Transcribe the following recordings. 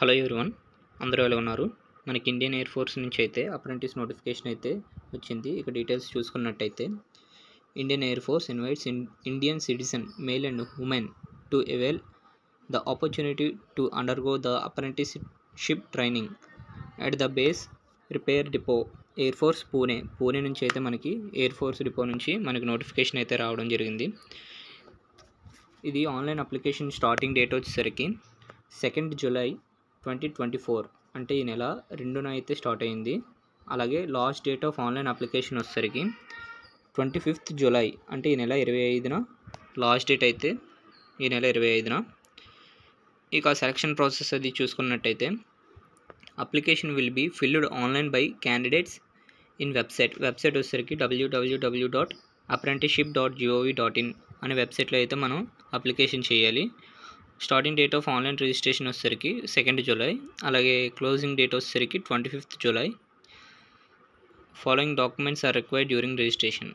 Hello everyone, అందరూ ఎలా ఉన్నారు? మనకి ఇండియన్ ఎయిర్ ఫోర్స్ నుంచి అయితే అప్రెంటిస్ నోటిఫికేషన్ అయితే వచ్చింది. ఇక డీటెయిల్స్ చూసుకున్నట్టయితే Indian air force invites Indian citizen male and women to avail the opportunity to undergo the apprenticeship training at the base repair depot air force Pune నుంచి అయితే మనకి air force depot నుంచి మనకి notification అయితే రావడం జరిగింది. ఇది ఆన్లైన్ అప్లికేషన్ స్టార్టింగ్ డేట్ వచ్చేసరికి 2nd జూలై 2024 అంటే ఈ నెల 2న అయితే స్టార్ట్ అయింది. అలాగే last date of online application వచ్చేసరికి 25th జూలై అంటే ఈ నెల 25న లాస్ట్ డేట్ అయితే ఈ నెల 25న. ఇక సెలక్షన్ ప్రాసెస్ అది చూసుకున్నట్టయితే application will be filled online by candidates in website వచ్చేసరికి www.apprenticeship.gov.in అనే వెబ్సైట్లో అయితే మనం అప్లికేషన్ చేయాలి. Starting date of online registration వచ్చేసరికి 2nd జూలై, అలాగే క్లోజింగ్ డేట్ వచ్చేసరికి 25th July. Following documents are required during registration.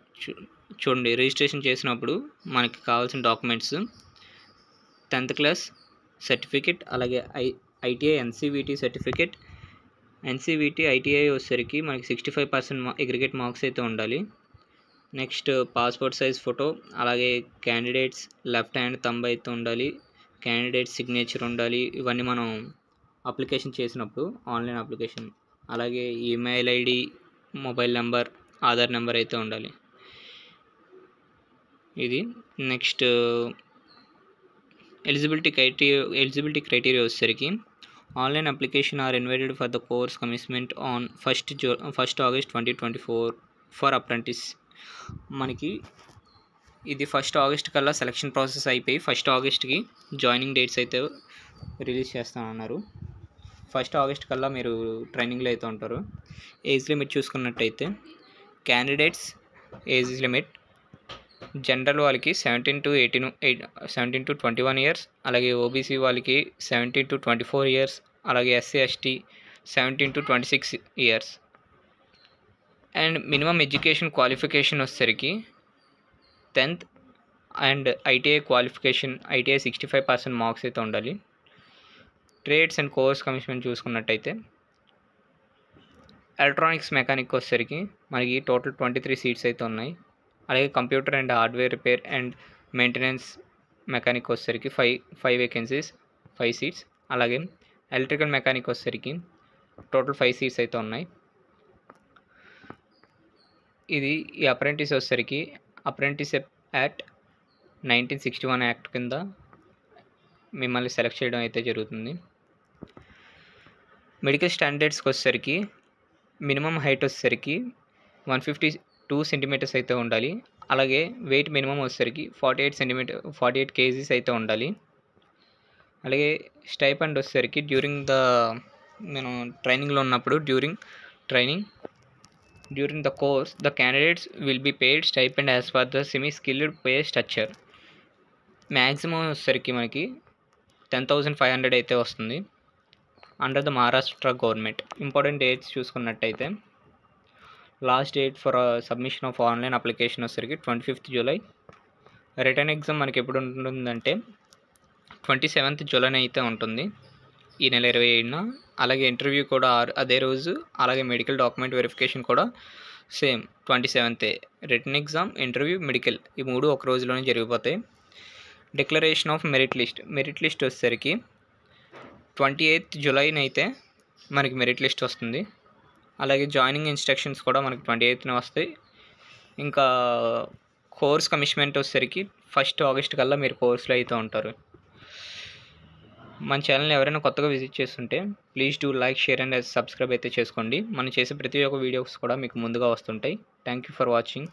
చూడండి, రిజిస్ట్రేషన్ చేసినప్పుడు మనకి కావాల్సిన డాక్యుమెంట్స్ 10th క్లాస్ సర్టిఫికేట్, అలాగే ITI NCVT certificate. NCVT ITI వచ్చేసరికి మనకి 65% అగ్రిగేట్ మార్క్స్ అయితే ఉండాలి. నెక్స్ట్ పాస్పోర్ట్ సైజ్ ఫోటో, అలాగే క్యాండిడేట్స్ లెఫ్ట్ హ్యాండ్ థంబ్ అయితే ఉండాలి, క్యాండిడేట్ సిగ్నేచర్ ఉండాలి. ఇవన్నీ మనం అప్లికేషన్ చేసినప్పుడు ఆన్లైన్ అప్లికేషన్. అలాగే email ID, mobile number, Aadhaar number అయితే ఉండాలి. ఇది నెక్స్ట్ ఎలిజిబిలిటీ క్రైటీరియా వచ్చేసరికి online application are invited for the course commitment on 1st August 2024 for apprentice. మనకి ఇది 1st ఆగస్ట్ కల్లా సెలక్షన్ ప్రాసెస్ అయిపోయి 1st ఆగస్ట్కి జాయినింగ్ డేట్స్ అయితే రిలీజ్ చేస్తామన్నారు. 1st ఆగస్ట్ కల్లా మీరు ట్రైనింగ్లో అయితే ఉంటారు. ఏజ్ లిమిట్ చూసుకున్నట్టయితే క్యాండిడేట్స్ ఏజ్ లిమిట్ జనరల్ వాళ్ళకి 17 to 21 ఇయర్స్, అలాగే ఓబీసీ వాళ్ళకి 17 to 24 ఇయర్స్, అలాగే SC ST 17 to 26 years. And minimum education qualification వచ్చేసరికి 10th and ITI qualification, ITI 65% marks అయితే ఉండాలి. ట్రేడ్స్ అండ్ కోర్స్ కమిట్మెంట్ చూసుకున్నట్టయితే ఎలక్ట్రానిక్స్ మెకానిక్ వచ్చేసరికి మనకి టోటల్ 23 సీట్స్ అయితే ఉన్నాయి. అలాగే computer and hardware repair and maintenance mechanic వచ్చేసరికి 5 వేకెన్సీస్, 5 సీట్స్. అలాగే ఎలక్ట్రికల్ మెకానిక్ వచ్చేసరికి టోటల్ 5 సీట్స్ అయితే ఉన్నాయి. ఇది ఈ అప్రెంటిస్ వచ్చేసరికి అప్రెంటిస్షిప్ యాక్ట్ 1961 యాక్ట్ కింద మిమ్మల్ని సెలెక్ట్ చేయడం అయితే జరుగుతుంది. మెడికల్ స్టాండర్డ్స్కి వచ్చేసరికి మినిమం హైట్ వచ్చేసరికి 152 సెంటీమీటర్స్ అయితే ఉండాలి. అలాగే వెయిట్ మినిమం వచ్చేసరికి 48 కేజీస్ అయితే ఉండాలి. అలాగే స్టైపెండ్ వచ్చేసరికి మనం ట్రైనింగ్లో ఉన్నప్పుడు during the course the candidates will be paid stipend as per the semi skilled pay structure. Maximum వచ్చేసరికి మనకి 10,500 అయితే వస్తుంది under the Maharashtra government. Important dates చూసుకున్నట్టయితే last date for submission of online application వచ్చేసరికి 25th జూలై. రిటర్న్ ఎగ్జామ్ మనకి ఎప్పుడు ఉంటుందంటే 27th July అయితే ఉంటుంది, ఈ నెల 27న. అలాగే ఇంటర్వ్యూ కూడా అదే రోజు, అలాగే మెడికల్ డాక్యుమెంట్ వెరిఫికేషన్ కూడా same 27th. Return exam, interview, medical ఈ 3 ఒక రోజులోనే జరిగిపోతాయి. డిక్లరేషన్ ఆఫ్ మెరిట్ లిస్ట్ వచ్చేసరికి 28th జూలైనైతే మనకి మెరిట్ లిస్ట్ వస్తుంది. అలాగే జాయినింగ్ ఇన్స్ట్రక్షన్స్ కూడా మనకి 28న వస్తాయి. ఇంకా కోర్స్ కమిట్మెంట్ వచ్చేసరికి 1st ఆగస్ట్ కల్లా మీరు కోర్సులో అయితే ఉంటారు. మన ఛానల్ని ఎవరైనా కొత్తగా విజిట్ చేస్తుంటే please do like, share and subscribe అయితే చేసుకోండి. మనం చేసే ప్రతి ఒక్క వీడియోస్ కూడా మీకు ముందుగా వస్తుంటాయి. Thank you for watching.